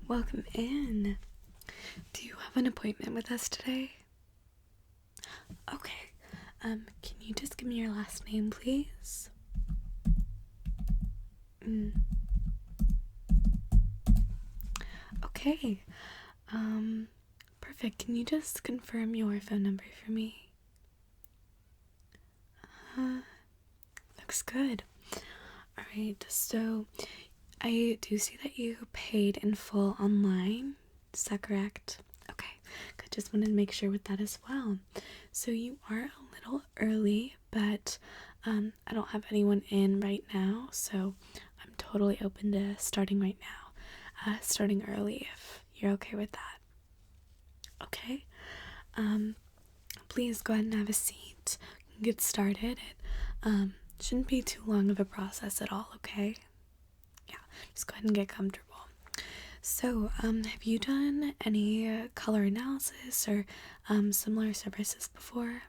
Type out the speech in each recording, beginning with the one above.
welcome in. Do you have an appointment with us today? Okay, can you just give me your last name, please? Okay, perfect. Can you just confirm your phone number for me? Looks good. Alright, so I do see that you paid in full online. Is that correct? Okay, good. Just wanted to make sure with that as well. So you are a little early, but I don't have anyone in right now, so I'm totally open to starting right now. Starting early if you're okay with that. Okay. Please go ahead and have a seat. We can get started. It shouldn't be too long of a process at all, okay? Yeah, just go ahead and get comfortable. So, have you done any color analysis or similar services before?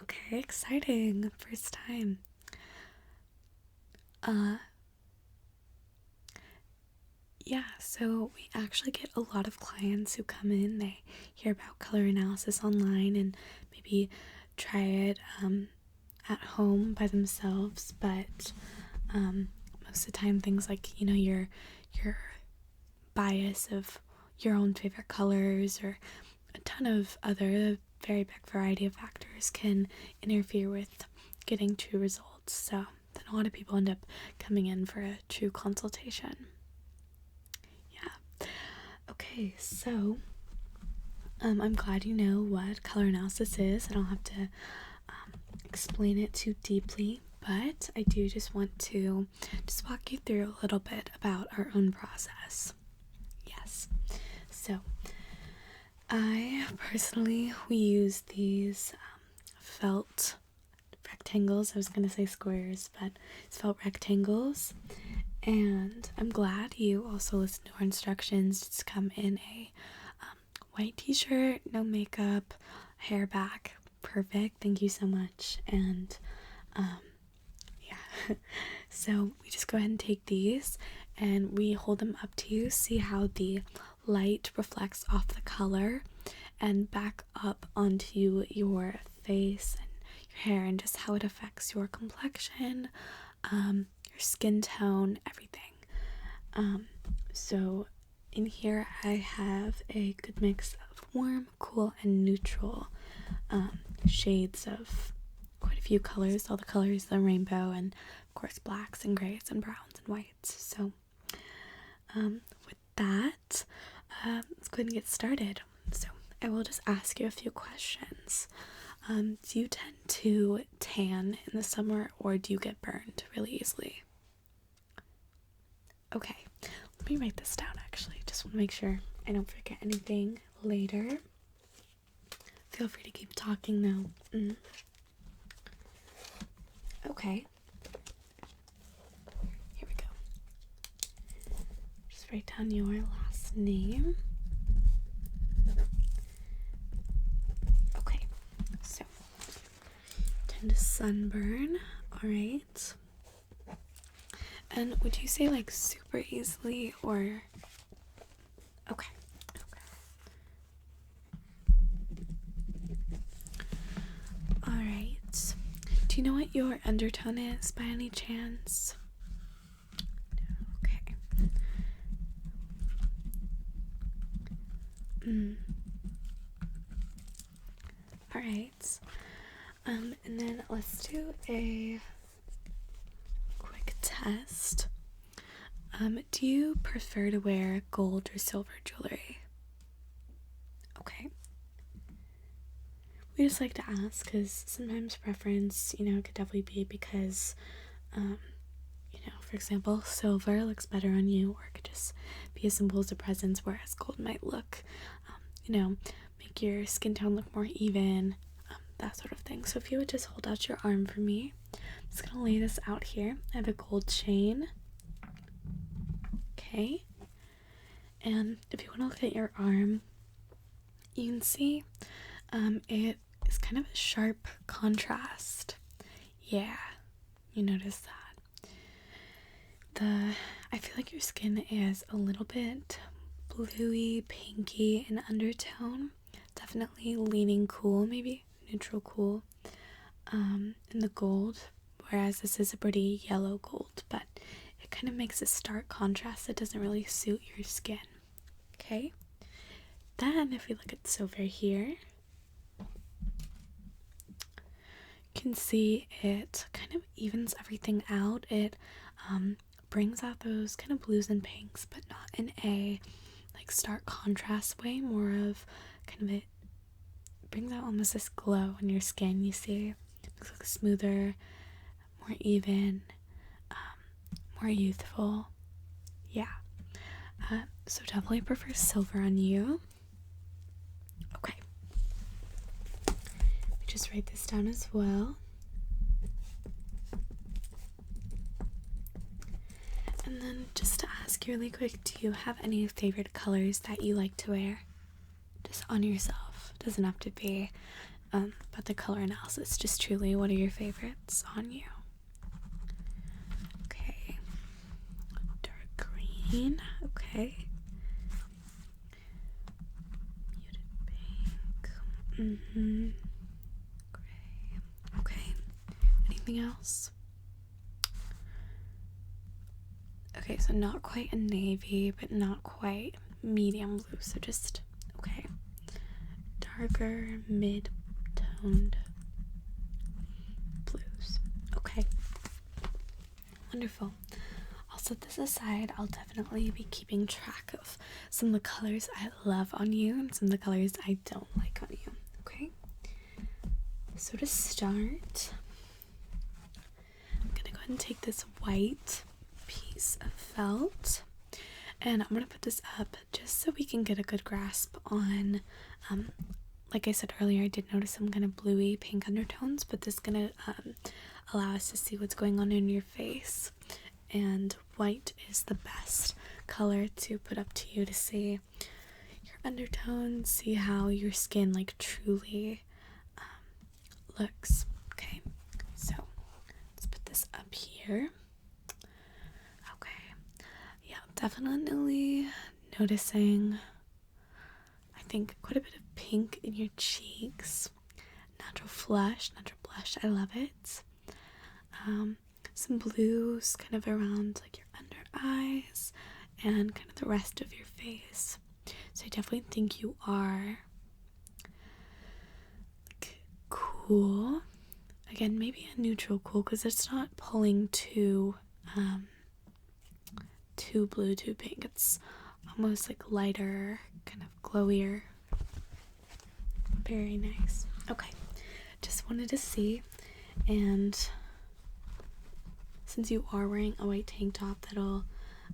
Okay, exciting. First time. Yeah, so we actually get a lot of clients who come in, they hear about color analysis online and maybe try it at home by themselves, but most of the time things like, your bias of your own favorite colors or a ton of other very big variety of factors can interfere with getting true results. So then a lot of people end up coming in for a true consultation. Yeah. Okay, so I'm glad you know what color analysis is. I don't have to explain it too deeply, but I do just want to walk you through a little bit about our own process. Yes. So we use these felt rectangles. I was going to say squares, but it's felt rectangles. And I'm glad you also listened to our instructions. Just come in a white t-shirt, no makeup, hair back. Perfect. Thank you so much. And yeah. So we just go ahead and take these and we hold them up to you. See how the light reflects off the color and back up onto your face and your hair and just how it affects your complexion, your skin tone, everything. So in here I have a good mix of warm, cool, and neutral shades of quite a few colors, all the colors of the rainbow, and of course blacks and grays and browns and whites. So with that, let's go ahead and get started. So I will just ask you a few questions. Do you tend to tan in the summer or do you get burned really easily? Okay, let me write this down actually. Just want to make sure I don't forget anything later. Feel free to keep talking though. Okay. Here we go. Just write down your last name. Okay, so tend to sunburn. Alright. And would you say like super easily or okay. Alright. Do you know what your undertone is by any chance? Okay. Alright. And then let's do a quick test. Do you prefer to wear gold or silver jewelry? Okay. We just like to ask because sometimes preference, could definitely be because, for example, silver looks better on you, or it could just be a symbol of presence, whereas gold might look, make your skin tone look more even, that sort of thing. So if you would just hold out your arm for me, I'm just gonna lay this out here. I have a gold chain. Okay. And if you want to look at your arm, you can see it is kind of a sharp contrast. Yeah, you notice that. I feel feel like your skin is a little bit bluey, pinky in undertone. Definitely leaning cool, maybe neutral cool, in the gold, whereas this is a pretty yellow gold, but it kind of makes a stark contrast that doesn't really suit your skin. Okay, then if we look at this over here, you can see it kind of evens everything out. It brings out those kind of blues and pinks, but not in a like stark contrast way, more of kind of it brings out almost this glow on your skin. You see it looks smoother, more even, more youthful. Yeah, so definitely prefer silver on you. Okay, just write this down as well. And then just to ask you really quick, do you have any favorite colors that you like to wear? Just on yourself. Doesn't have to be about the color analysis. Just truly, what are your favorites on you? Okay. Dark green. Okay. Muted pink. Gray. Okay. Anything else? Okay, so not quite a navy, but not quite medium blue, so just, okay, darker, mid-toned blues. Okay, wonderful. I'll set this aside. I'll definitely be keeping track of some of the colors I love on you and some of the colors I don't like on you, okay? So to start, I'm gonna go ahead and take this white piece of felt, and I'm gonna put this up just so we can get a good grasp on, like I said earlier, I did notice some kind of bluey pink undertones, but this is gonna allow us to see what's going on in your face, and white is the best color to put up to you to see your undertones, see how your skin like truly looks. Okay, so let's put this up here. Definitely noticing, I think, quite a bit of pink in your cheeks. Natural blush. I love it. Some blues kind of around like your under eyes and kind of the rest of your face. So I definitely think you are like cool. Again, maybe a neutral cool because it's not pulling too blue, too pink. It's almost like lighter, kind of glowier. Very nice. Okay, just wanted to see, and since you are wearing a white tank top, that'll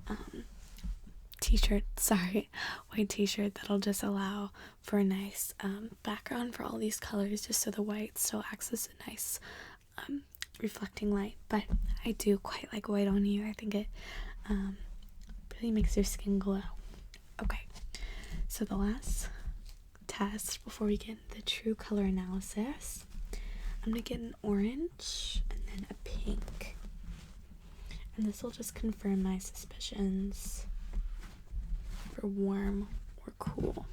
white t-shirt that'll just allow for a nice background for all these colors, just so the white still acts as a nice reflecting light. But I do quite like white on you. I think it really makes your skin glow. Okay, so the last test before we get into the true color analysis, I'm gonna get an orange and then a pink, and this will just confirm my suspicions for warm or cool.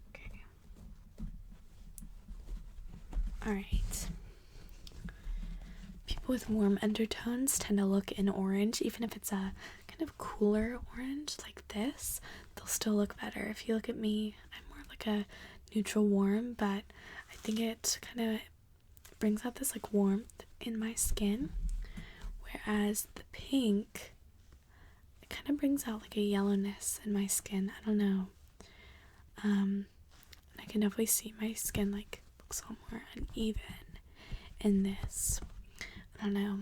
Okay, all right. People with warm undertones tend to look in orange, even if it's a kind of cooler orange like this, they'll still look better. If you look at me, I'm more like a neutral warm, but I think it kind of brings out this like warmth in my skin, whereas the pink, it kind of brings out like a yellowness in my skin. I don't know. I can definitely see my skin like looks a little more uneven in this. I don't know.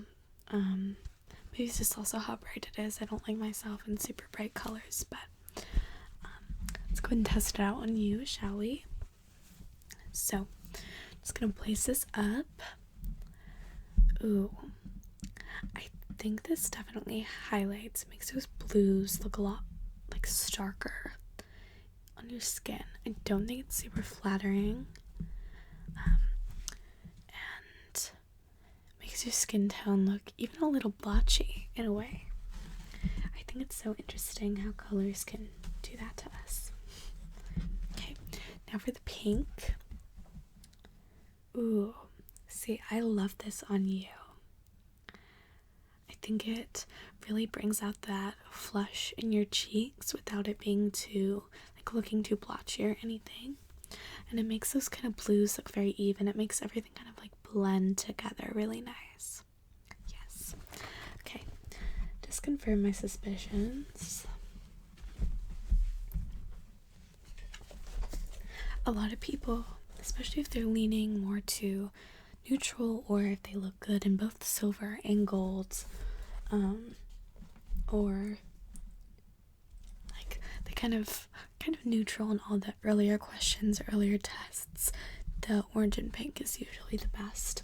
Maybe it's just also how bright it is. I don't like myself in super bright colors, but let's go ahead and test it out on you, shall we? So, I'm just gonna place this up. Ooh, I think this definitely highlights, makes those blues look a lot like starker on your skin. I don't think it's super flattering, and makes your skin tone look even a little blotchy in a way. think it's so interesting how colors can do that to us. Okay, now for the pink. Ooh, see, I love this on you. I think it really brings out that flush in your cheeks without it being too, like, looking too blotchy or anything. And it makes those kind of blues look very even. It makes everything kind of like blend together really nice. Yes. Okay, just confirm my suspicions. A lot of people, especially if they're leaning more to neutral, or if they look good in both silver and gold, or like they kind of neutral in all the earlier questions, earlier tests, the orange and pink is usually the best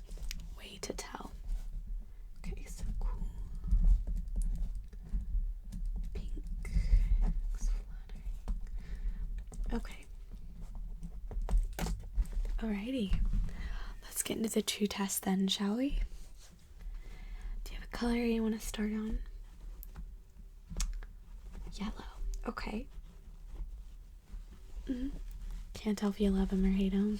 way to tell. Okay, so cool. Pink. Looks flattering. Okay. Alrighty. Let's get into the true test then, shall we? Do you have a color you want to start on? Yellow. Okay. Can't tell if you love them or hate them.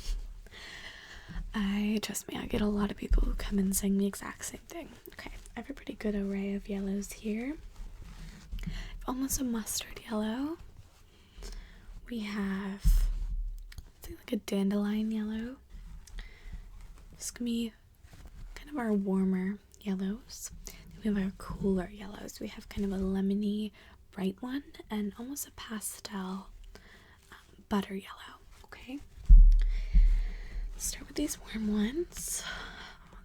Trust me, I get a lot of people who come and saying the exact same thing. Okay, I have a pretty good array of yellows here. Almost a mustard yellow. We have, I think, like a dandelion yellow. This is gonna be kind of our warmer yellows. We have our cooler yellows. We have kind of a lemony bright one and almost a pastel butter yellow. Okay, let's start with these warm ones.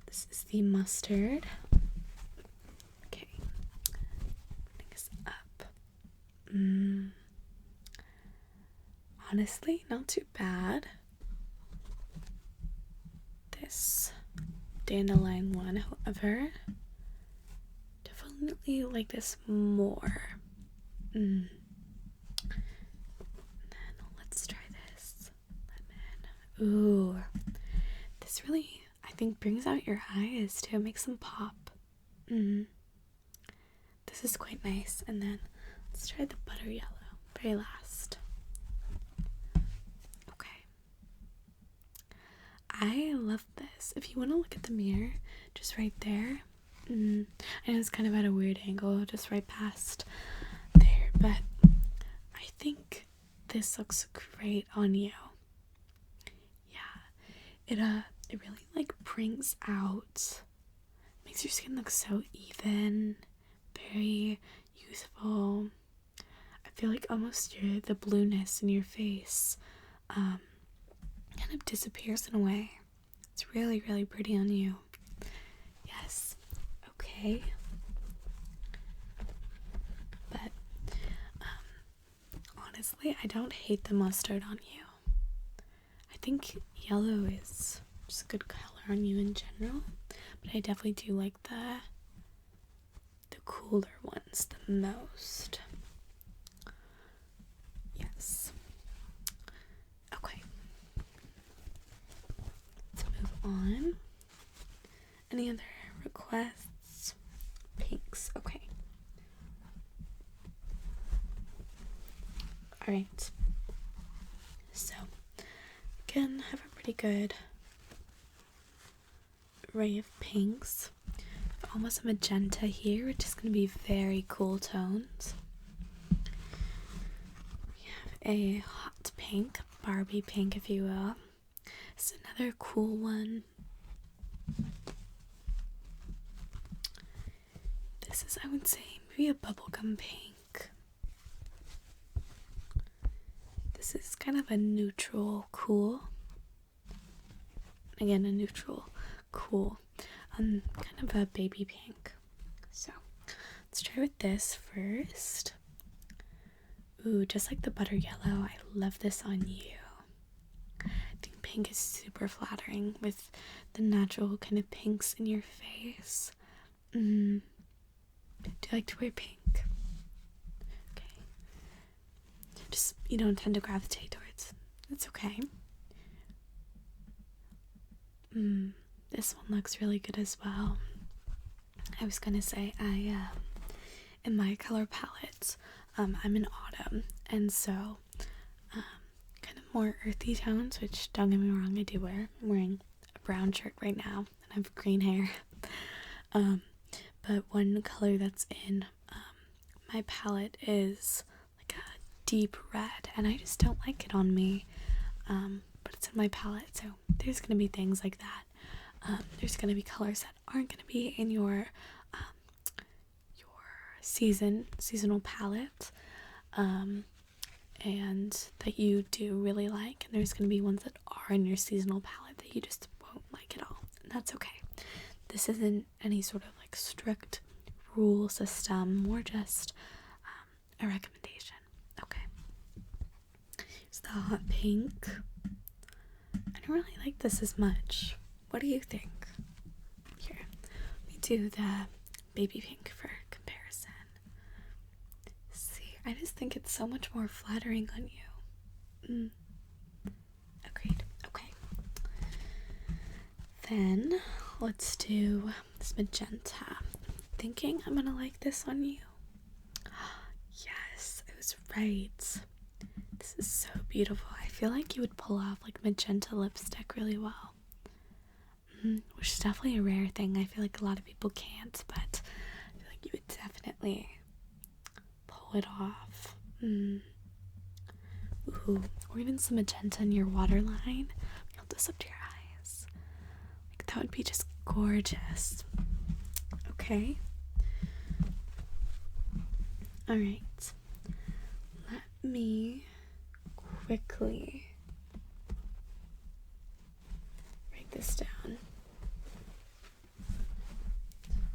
This is the mustard. Okay, putting this up. Honestly, not too bad. This dandelion one, however, definitely like this more. Then let's try this lemon. Ooh, this really, I think, brings out your eyes too, makes them pop. This is quite nice. And then let's try the butter yellow, very last. Okay, I love this. If you want to look at the mirror, just right there. I know it's kind of at a weird angle, just right past there, but I think this looks great on you. Yeah, it really like brings out, makes your skin look so even, very youthful. I feel like almost the blueness in your face kind of disappears in a way. It's really, really pretty on you. Yes. Okay. But honestly, I don't hate the mustard on you. I think yellow is just a good color on you in general, but I definitely do like the cooler ones the most. Yes. Okay. Let's move on. Any other requests? Pinks. Okay. Alright. So, again, have a pretty good array of pinks. Almost a magenta here, which is going to be very cool tones. We have a hot pink, Barbie pink if you will. It's another cool one. This is, I would say, maybe a bubblegum pink. This is kind of a neutral cool. Again, a neutral cool. Kind of a baby pink. So let's try with this first. Ooh, just like the butter yellow, I love this on you. I think pink is super flattering with the natural kind of pinks in your face. Do you like to wear pink? Okay. Just, you don't tend to gravitate towards. It's okay. This one looks really good as well. I was gonna say I in my color palette, I'm in autumn, and so kind of more earthy tones, which don't get me wrong, I do wear. I'm wearing a brown shirt right now, and I have green hair. But one color that's in my palette is like a deep red, and I just don't like it on me. But it's in my palette, so there's gonna be things like that. There's gonna be colors that aren't gonna be in your seasonal palette, and that you do really like, and there's gonna be ones that are in your seasonal palette that you just won't like at all, and that's okay. This isn't any sort of like strict rule system, more just a recommendation. Okay. Here's the hot pink. I don't really like this as much. What do you think? Here, let me do the baby pink for comparison. See, I just think it's so much more flattering on you. Agreed. Okay. Then let's do this magenta. I'm thinking I'm gonna like this on you. Yes, I was right. This is so beautiful. I feel like you would pull off like magenta lipstick really well. Which is definitely a rare thing. I feel like a lot of people can't, but I feel like you would definitely pull it off. Ooh, or even some magenta in your waterline. Hold this up to your eyes. Like, that would be just gorgeous. Okay. Alright. Let me quickly write this down.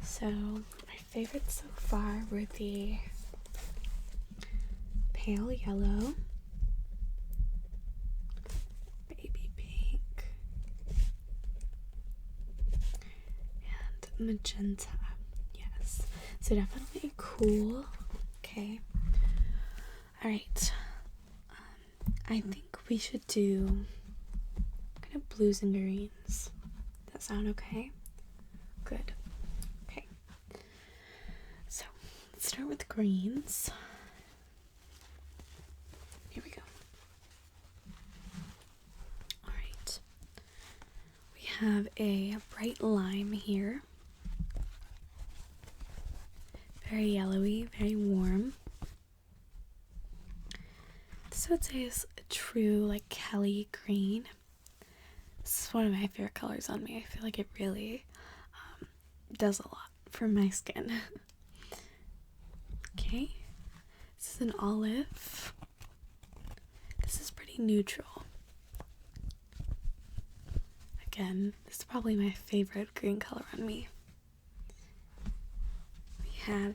So, my favorites so far were the pale yellow, baby pink, and magenta. Yes. So definitely cool. Okay. Alright. I think we should do kind of blues and greens. Does that sound okay? Good. Okay. So, let's start with greens. Here we go. Alright. We have a bright lime here. Very yellowy, very warm. This I would say is a true like Kelly green. This is one of my favorite colors on me. I feel like it really does a lot for my skin. Okay, this is an olive. This is pretty neutral. Again, this is probably my favorite green color on me. We have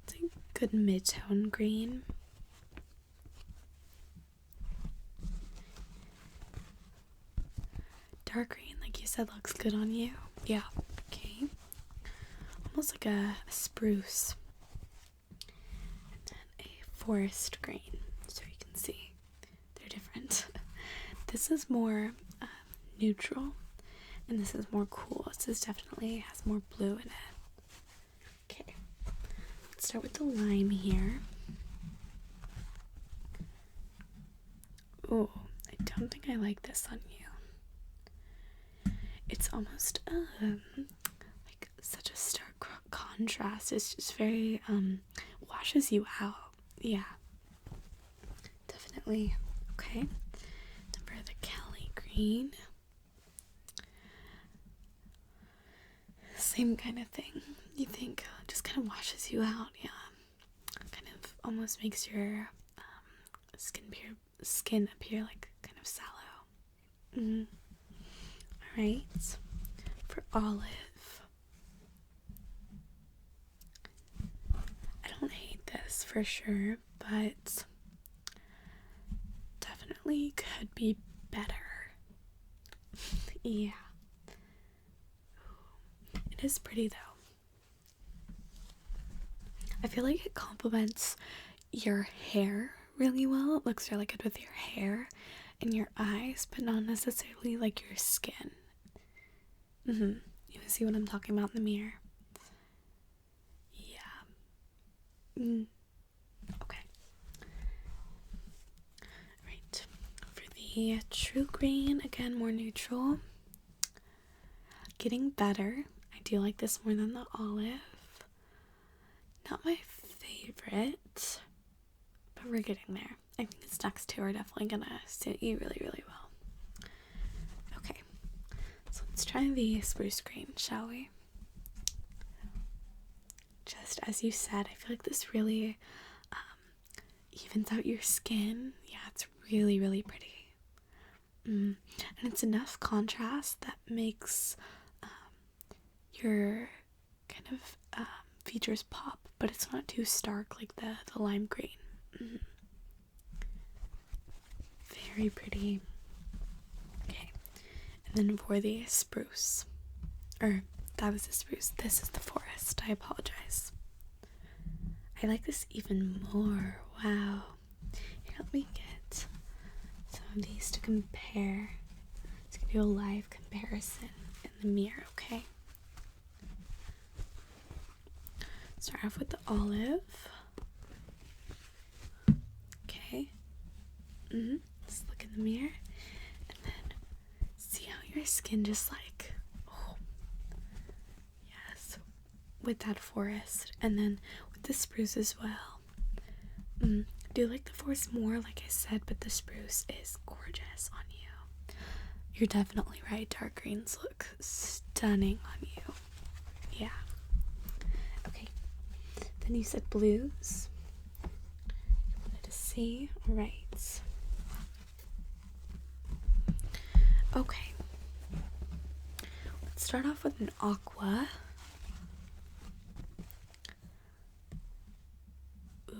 it's a good mid-tone green. Dark green, like you said, looks good on you. Yeah, okay. Almost like a spruce. And then a forest green, so you can see they're different. This is more neutral, and this is more cool. This definitely has more blue in it. Okay, let's start with the lime here. Oh, I don't think I like this on you. It's almost like such a stark contrast. It's just very washes you out. Yeah, definitely. Okay, number the Kelly green. Same kind of thing. You think just kind of washes you out. Yeah, kind of almost makes your skin appear like kind of sallow. Alright, for olive, I don't hate this for sure, but definitely could be better. Yeah. It is pretty though. I feel like it complements your hair really well. It looks really good with your hair and your eyes, but not necessarily like your skin. You see what I'm talking about in the mirror? Okay. Right. For the true green, again, more neutral. Getting better. I do like this more than the olive. Not my favorite, but we're getting there. I think these next two are definitely gonna suit you really, really well. Okay, so let's try the spruce green, shall we? Just as you said, I feel like this really evens out your skin. Yeah, it's really, really pretty. And it's enough contrast that makes your kind of features pop, but it's not too stark like the lime green. Very pretty. Okay, and then for the spruce, or that was the spruce, this is the forest. I apologize. I like this even more. Wow. Here, let me get some of these to compare. Let's do a live comparison in the mirror, okay? Start off with the olive. Okay. Just look in the mirror. And then see how your skin just like, oh, yes, with that forest. And then with the spruce as well. I do like the forest more, like I said, but the spruce is gorgeous on you. You're definitely right. Dark greens look stunning on you. Yeah. Okay. Then you said blues. I wanted to see. All right. Okay. Let's start off with an aqua.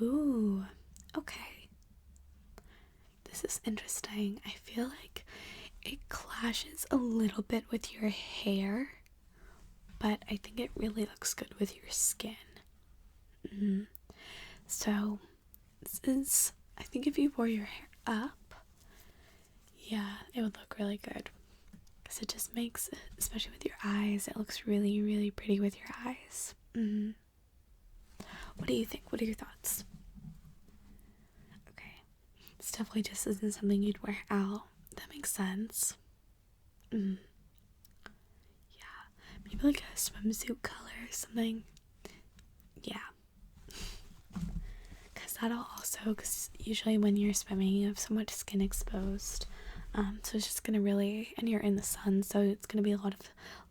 Ooh. Okay. This is interesting. I feel like it clashes a little bit with your hair, but I think it really looks good with your skin. So, this is, I think if you wore your hair up, yeah, it would look really good. Because it just makes it, especially with your eyes, it looks really, really pretty with your eyes. What do you think? What are your thoughts? Okay. This definitely just isn't something you'd wear out. That makes sense. Yeah. Maybe like a swimsuit color or something. Yeah. Because usually when you're swimming, you have so much skin exposed. So it's just gonna really, and you're in the sun, so it's gonna be a lot of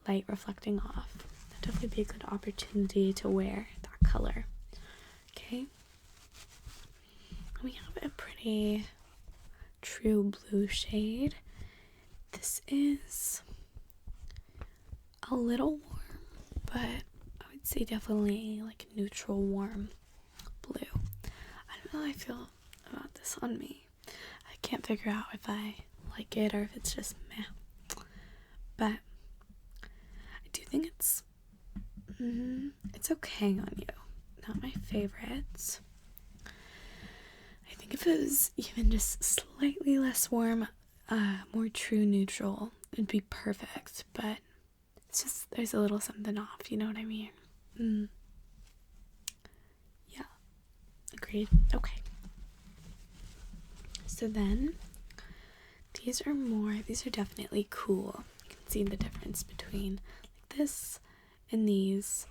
light reflecting off. That'd definitely be a good opportunity to wear that color. Okay. We have a pretty true blue shade. This is a little warm, but I would say definitely like neutral warm blue. I don't know how I feel about this on me. I can't figure out if I like it or if it's just meh. But I do think it's okay on you. Not my favorite. I think if it was even just slightly less warm, more true neutral, it'd be perfect. But it's just, there's a little something off, you know what I mean? Yeah. Agreed. Okay. So then, these are definitely cool. You can see the difference between like this and these.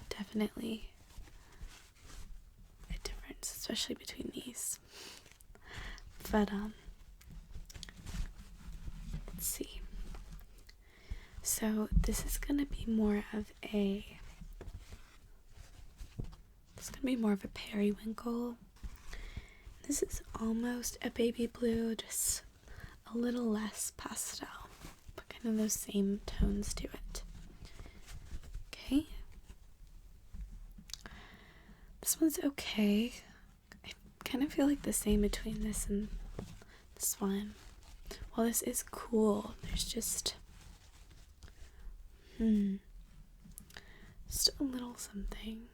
Definitely a difference, especially between these. But, let's see. So this is gonna be more of a periwinkle. This is almost a baby blue, just a little less pastel, but kind of those same tones to it. Okay. This one's okay. I kind of feel like the same between this and this one. While this is cool, there's just just a little something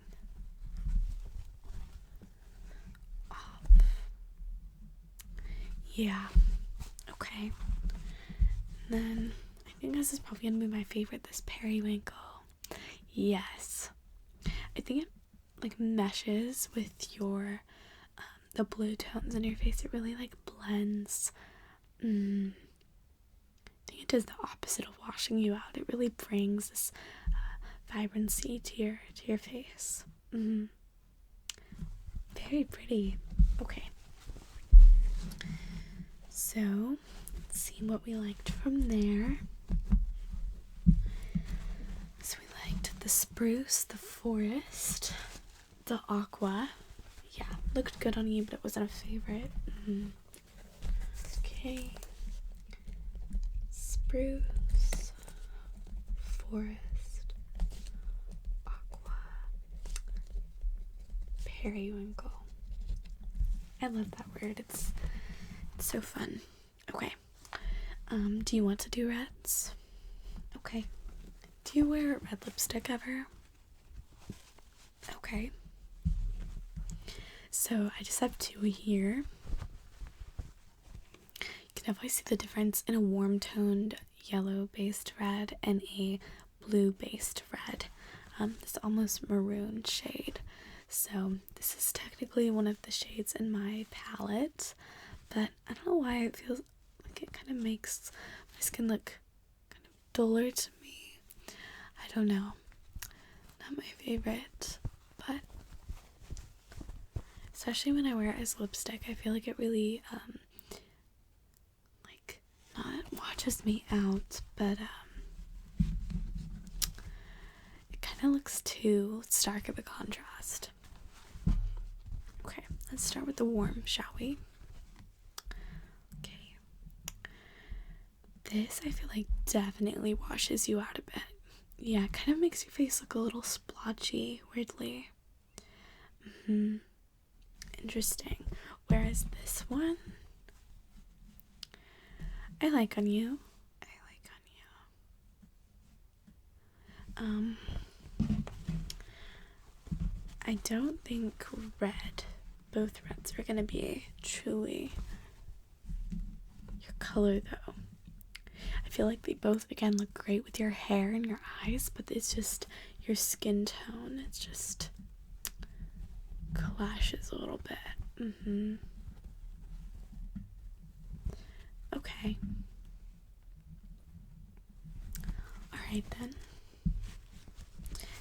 off. Yeah. Okay. And then I think this is probably gonna be my favorite, this periwinkle. Yes. I think it like meshes with your the blue tones in your face. It really like blends. I think it does the opposite of washing you out. It really brings this vibrancy to your face. Very pretty. Okay, so let's see what we liked from there. So we liked the spruce, the forest, the aqua. Yeah, looked good on you, but it wasn't a favorite. Okay, spruce, forest, aqua, periwinkle. I love that word. It's so fun. Okay. Do you want to do reds? Okay. Do you wear red lipstick ever? Okay. So I just have two here. You can definitely see the difference in a warm toned yellow based red and a blue based red. This almost maroon shade. So this is technically one of the shades in my palette, but I don't know why it feels like it kind of makes my skin look kind of duller to me. I don't know. Not my favorite, but especially when I wear it as lipstick, I feel like it really like not watches me out, but it kind of looks too stark of a contrast. Okay, let's start with the warm, shall we? Okay. This I feel like definitely washes you out a bit. Yeah, it kind of makes your face look a little splotchy, weirdly. Interesting. Whereas this one, I like on you. I don't think both reds are gonna be truly your color though. I feel like they both again look great with your hair and your eyes, but it's just your skin tone. It's just clashes a little bit. Okay. Alright then.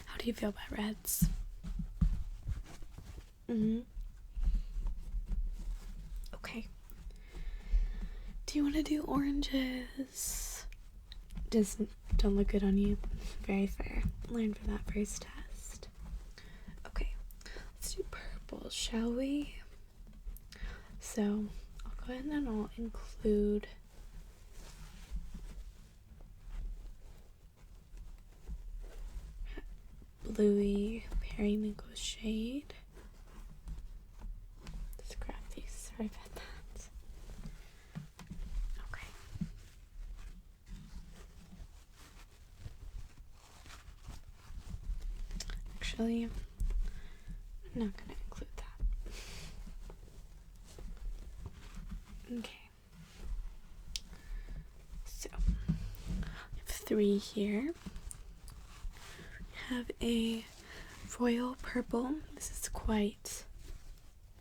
How do you feel about reds? Okay. Do you want to do oranges? Don't look good on you. Very fair. Learn from that first test. Okay. Let's do purple, shall we? So I'll go ahead and I'll include bluey periwinkle shade. Just grab these. Sorry about that. Okay. Actually, I'm not gonna include that. Okay. So I have 3 here. Have a royal purple. This is quite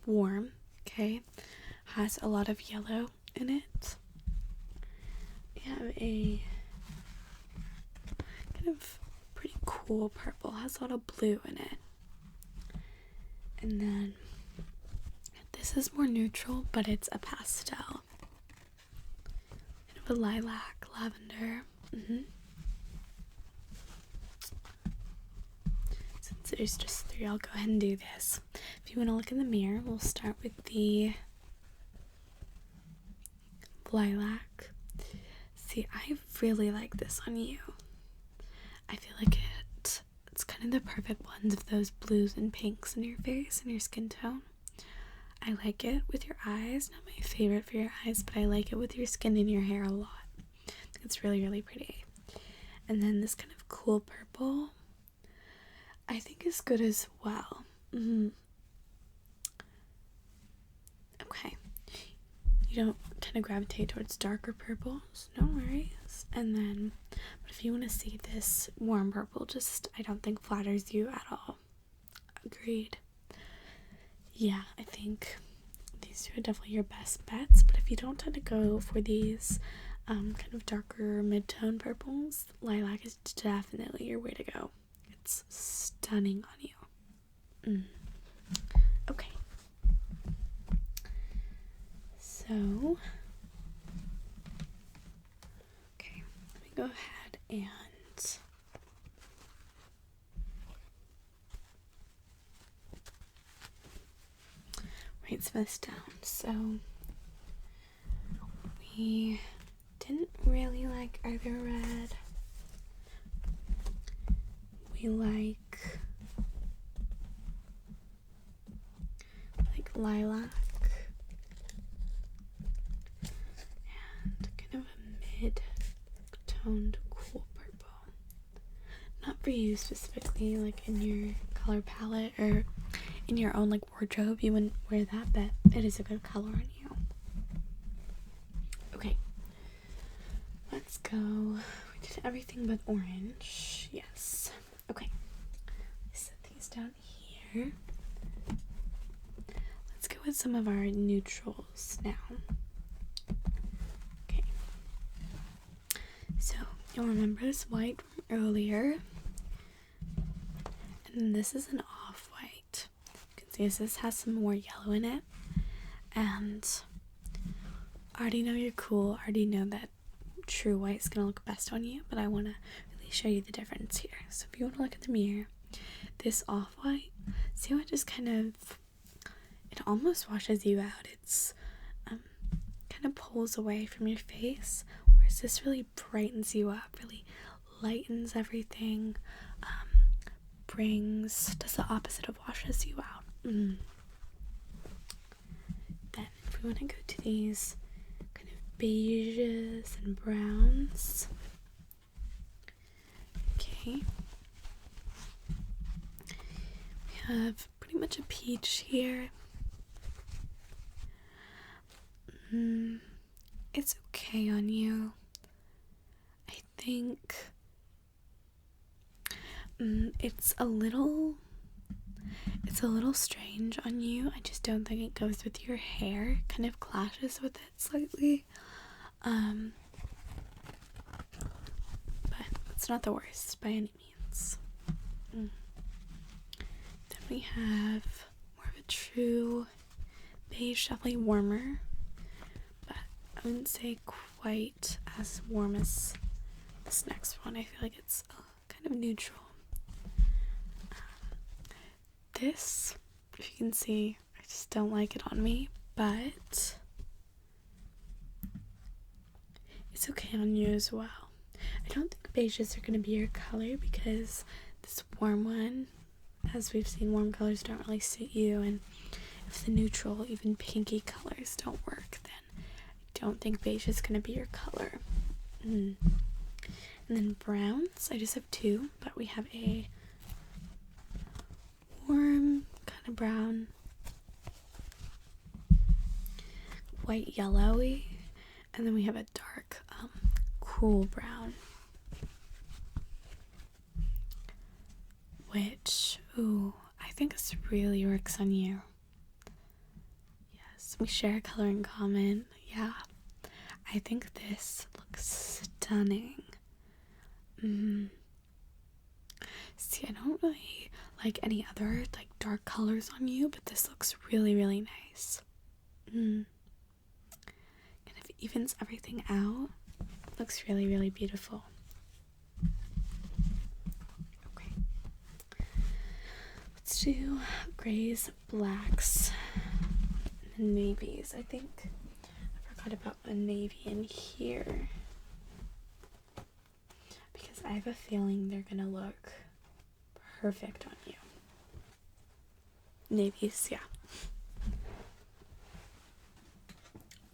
warm, okay? Has a lot of yellow in it. We have a kind of pretty cool purple. Has a lot of blue in it. And then this is more neutral, but it's a pastel. Kind of a lilac, lavender. Since there's just 3, I'll go ahead and do this. If you want to look in the mirror, we'll start with the lilac. See, I really like this on you. I feel like it's kind of the perfect blend of those blues and pinks in your face and your skin tone. I like it with your eyes. Not my favorite for your eyes, but I like it with your skin and your hair a lot. It's really, really pretty. And then this kind of cool purple, I think is good as well. Okay. You don't kind of gravitate towards darker purples, no worries. And then, but if you want to see this warm purple, just I don't think flatters you at all. Agreed. Yeah, I think these two are definitely your best bets, but if you don't tend to go for these kind of darker mid-tone purples, lilac is definitely your way to go. It's stunning on you. Okay. So, okay, let me go ahead and write some of this down. So, we didn't really like either red. We like lilac and kind of a mid-toned cool purple. Not for you specifically, like in your color palette or in your own like wardrobe, you wouldn't wear that, but it is a good color on you. Okay, let's go. We did everything but orange. Yes. Okay, set these down here. Let's go with some of our neutrals now. Okay. So you'll remember this white from earlier. And this is an off-white. You can see this has some more yellow in it. And I already know you're cool. I already know that true white is going to look best on you. But I want to really show you the difference here. So if you want to look at the mirror, this off-white, see how it just kind of, it almost washes you out. It's kind of pulls away from your face, whereas this really brightens you up, really lightens everything, does the opposite of washes you out. Then if we want to go to these kind of beiges and browns, okay, we have pretty much a peach here. It's okay on you. I think it's a little strange on you. I just don't think it goes with your hair. It kind of clashes with it slightly. But it's not the worst by any means. Then we have more of a true beige, definitely warmer. I wouldn't say quite as warm as this next one. I feel like it's kind of neutral. This, if you can see, I just don't like it on me, but it's okay on you as well. I don't think beiges are going to be your color because this warm one, as we've seen, warm colors don't really suit you, and if the neutral, even pinky colors don't work, then don't think beige is going to be your color. And then browns, I just have two, but we have a warm kind of brown, white yellowy, and then we have a dark cool brown, which I think this really works on you. Yes, we share a color in common. Yeah, I think this looks stunning. See, I don't really like any other like dark colors on you, but this looks really, really nice. Kind of evens everything out. Looks really, really beautiful. Okay. Let's do grays, blacks, and navies. I think I forgot about a navy in here because I have a feeling they're gonna look perfect on you. Navies, yeah.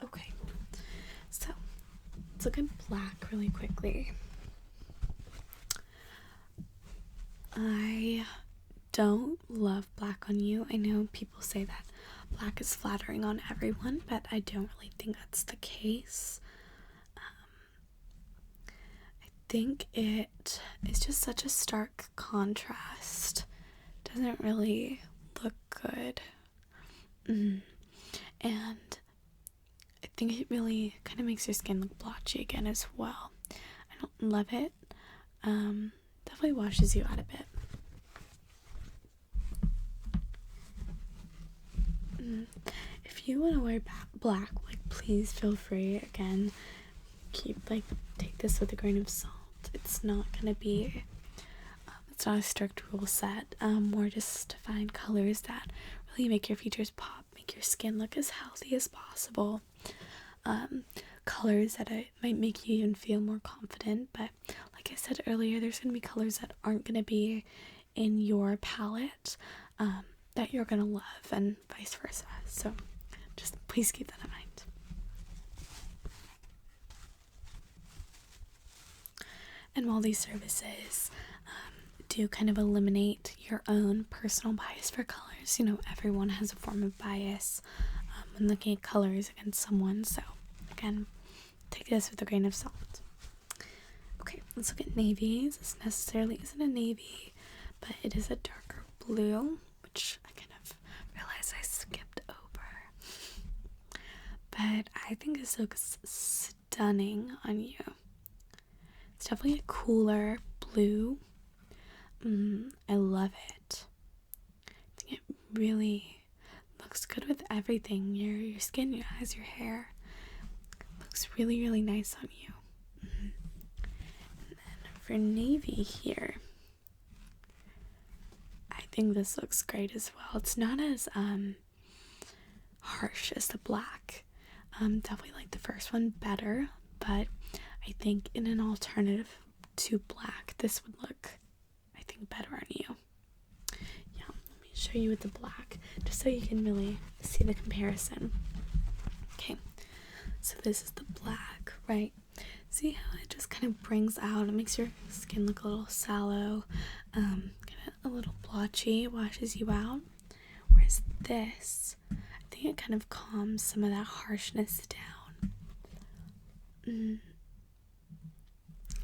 Okay, so let's look at black really quickly. I don't love black on you. I know people say that black is flattering on everyone, but I don't really think that's the case. I think it is just such a stark contrast. Doesn't really look good. And I think it really kind of makes your skin look blotchy again as well. I don't love it. Definitely washes you out a bit. If you want to wear black, like, please feel free. Again, take this with a grain of salt. It's not gonna be it's not a strict rule set. More just to find colors that really make your features pop, make your skin look as healthy as possible. Colors that might make you even feel more confident, but like I said earlier, there's gonna be colors that aren't gonna be in your palette that you're gonna love, and vice versa. So just please keep that in mind. And while these services do kind of eliminate your own personal bias for colors, you know, everyone has a form of bias when looking at colors against someone. So again, take this with a grain of salt. Okay, let's look at navies. This necessarily isn't a navy, but it is a darker blue, which I kind of realized I skipped over. But I think this looks stunning on you. It's definitely a cooler blue. I love it. I think it really looks good with everything. Your skin, your eyes, your hair. Looks really, really nice on you. And then for navy here, I think this looks great as well. It's not as harsh as the black. Definitely like the first one better, but I think in an alternative to black, this would look, I think, better on you. Yeah, let me show you with the black, just so you can really see the comparison. Okay, so this is the black, right? See how it just kind of brings out, it makes your skin look a little sallow, kind of a little blotchy, washes you out. Whereas this, I think it kind of calms some of that harshness down.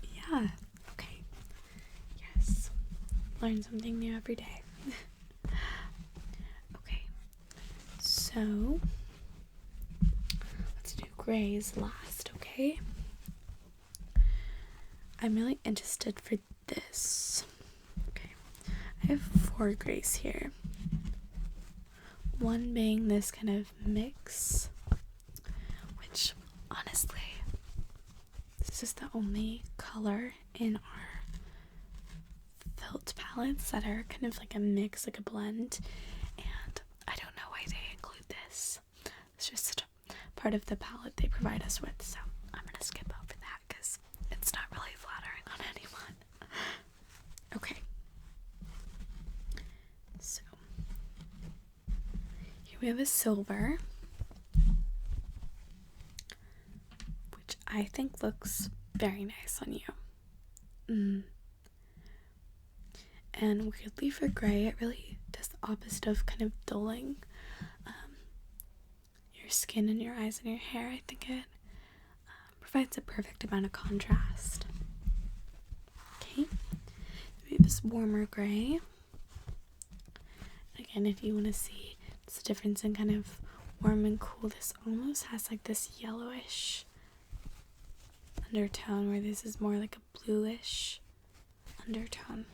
Yeah, okay. Yes. Learn something new every day. Okay. So, let's do grays last, okay? I'm really interested for this. Okay. I have 4 grays here. One being this kind of mix, which honestly, this is the only color in our felt palettes that are kind of like a mix, like a blend, and I don't know why they include this. It's just part of the palette they provide us with, so I'm gonna skip over that because it's not really flattering on anyone. Okay, so here we have a silver, which I think looks very nice on you. And weirdly for gray, it really does the opposite of kind of dulling your skin and your eyes and your hair. I think it provides a perfect amount of contrast. Okay, we have this warmer gray. Again, if you want to see the difference in kind of warm and cool, this almost has like this yellowish undertone, where this is more like a bluish undertone.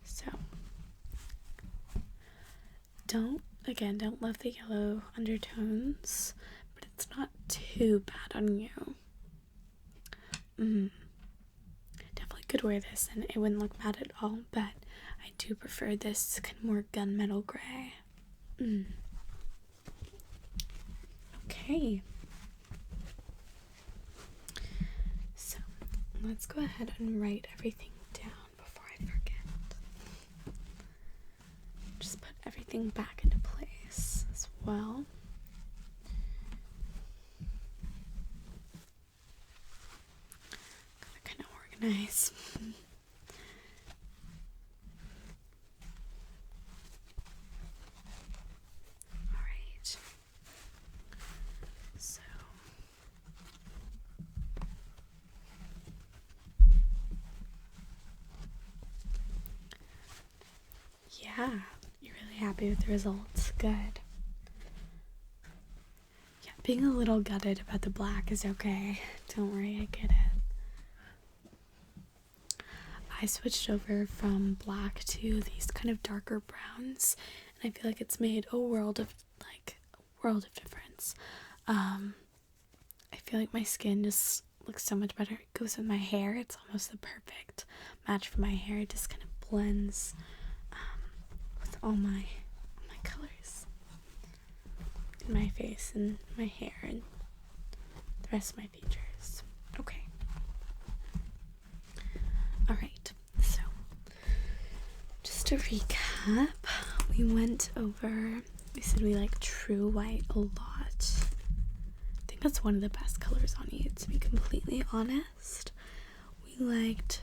So don't love the yellow undertones, but it's not too bad on you. Definitely could wear this and it wouldn't look bad at all, but I do prefer this kind of more gunmetal gray. Okay, so let's go ahead and write everything down before I forget. Just put everything back into place as well. Gotta kind of organize. Alright. So yeah, you really really happy with the results. Good. Yeah, being a little gutted about the black is okay. Don't worry, I get it. I switched over from black to these kind of darker browns, and I feel like it's made a world of difference. I feel like my skin just looks so much better. It goes with my hair. It's almost the perfect match for my hair. It just kind of blends with all my colors in my face and my hair and the rest of my features. Okay. Alright, so just to recap, we said we like true white a lot. I think that's one of the best colors on you, to be completely honest. We liked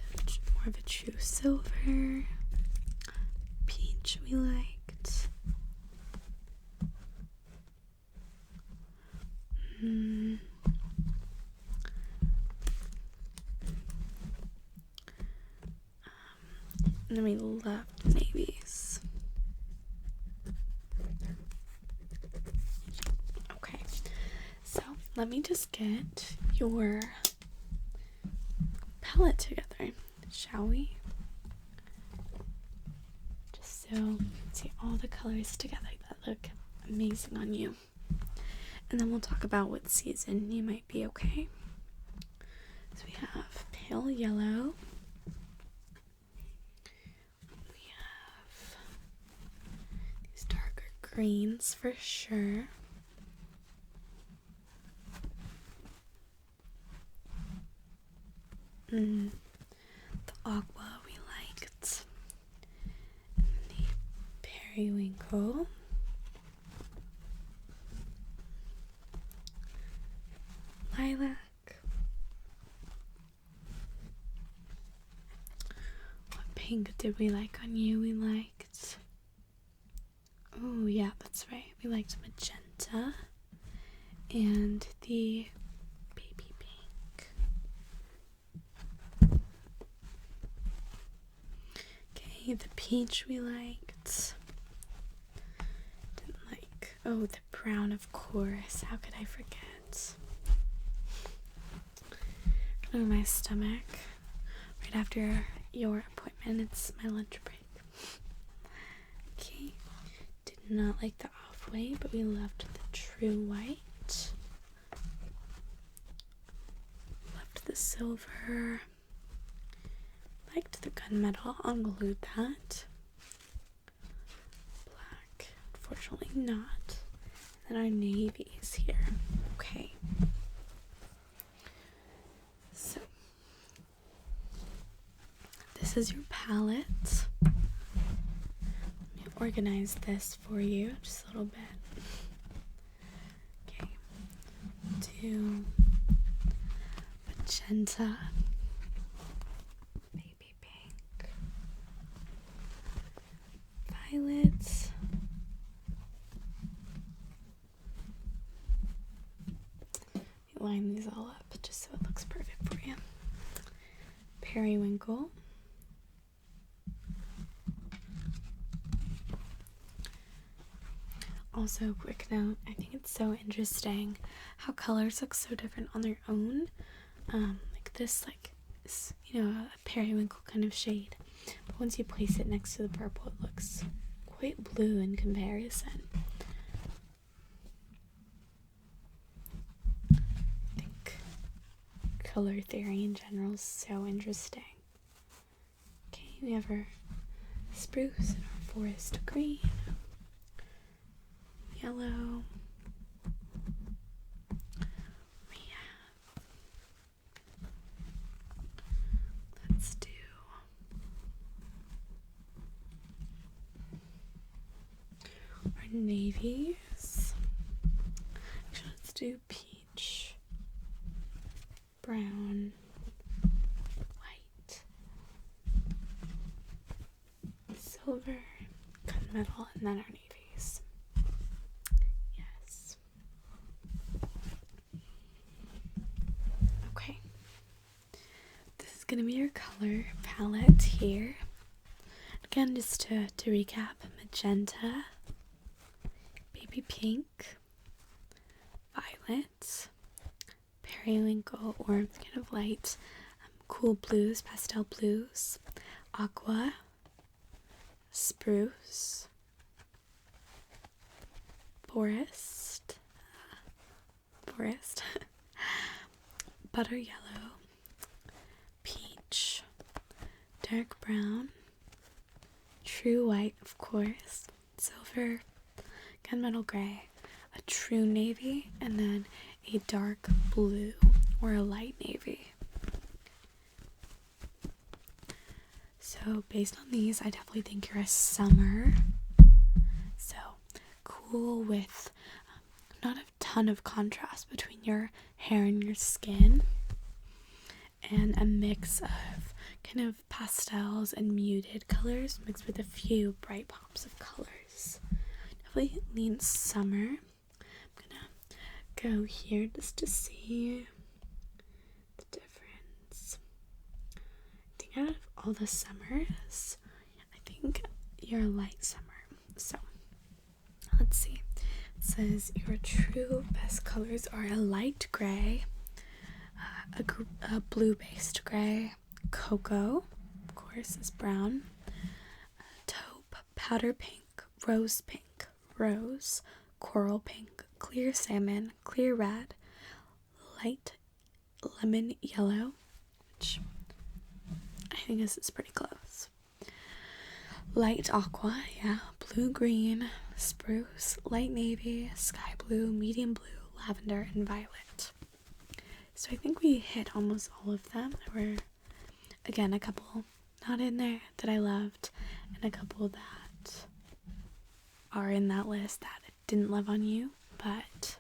more of a true silver. Peach we liked. And then we loved navies. Okay, so let me just get your palette together, shall we? Just so you can see all the colors together that look amazing on you. And then we'll talk about what season you might be, okay? So we have pale yellow. We have these darker greens for sure. The aqua we liked. And the periwinkle. Lilac. What pink did we like on you? We liked... Oh yeah, that's right. We liked magenta and the baby pink. Okay, the peach we liked. Didn't like... Oh, the brown, of course. How could I forget? Oh, my stomach. Right after your appointment, it's my lunch break. Okay. Did not like the off-white, but we loved the true white. Loved the silver. Liked the gunmetal. I'll include that. Black. Unfortunately not. And our navies here. Okay. So, this is your palette. Let me organize this for you just a little bit. Okay. Do magenta, baby pink, violet, line these all up just so it looks perfect for you. Periwinkle. Also, quick note, I think it's so interesting how colors look so different on their own. Like this, is, a periwinkle kind of shade. But once you place it next to the purple, it looks quite blue in comparison. Color theory in general is so interesting. Okay, we have our spruce and our forest green, yellow. We have, let's do our navies. Actually, let's do peach, brown, white, silver, gunmetal, and then our navies. Yes. Okay. This is going to be your color palette here. Again, just to recap, magenta, baby pink, violet, periwinkle, or kind of light cool blues, pastel blues, aqua, spruce, forest, butter yellow, peach, dark brown, true white, of course, silver, gunmetal gray, a true navy, and then a dark blue or a light navy. So based on these, I definitely think you're a summer. So cool with not a ton of contrast between your hair and your skin, and a mix of kind of pastels and muted colors mixed with a few bright pops of colors. Definitely leans summer. I'm gonna go here just to see the difference. I think out of all the summers, I think you're a light summer. So let's see. It says your true best colors are a light gray, a blue-based gray, cocoa, of course, is brown, taupe, powder pink, rose, coral pink, clear salmon, clear red, light lemon yellow, which I think this is pretty close. Light aqua, yeah, blue green, spruce, light navy, sky blue, medium blue, lavender, and violet. So I think we hit almost all of them. There were, again, a couple not in there that I loved, and a couple that are in that list that I didn't love on you, but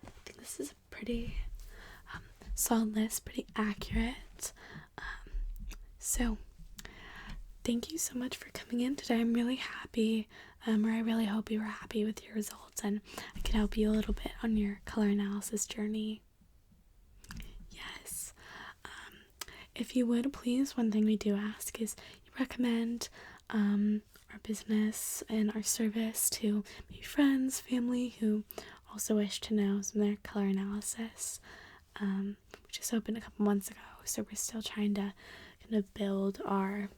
I think this is a pretty solid list, pretty accurate. So thank you so much for coming in today. I'm really happy, or I really hope you were happy with your results, and I could help you a little bit on your color analysis journey. Yes. If you would, please, one thing we do ask is you recommend our business and our service to maybe friends, family who also wish to know some of their color analysis. We just opened a couple months ago, so we're still trying to kind of build our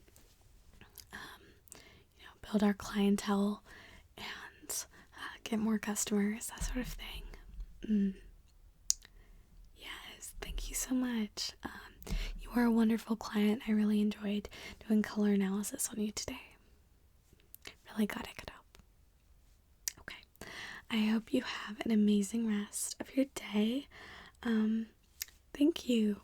clientele and get more customers, that sort of thing. Yes, thank you so much. You are a wonderful client. I really enjoyed doing color analysis on you today. Really glad I could help. Okay, I hope you have an amazing rest of your day. Thank you.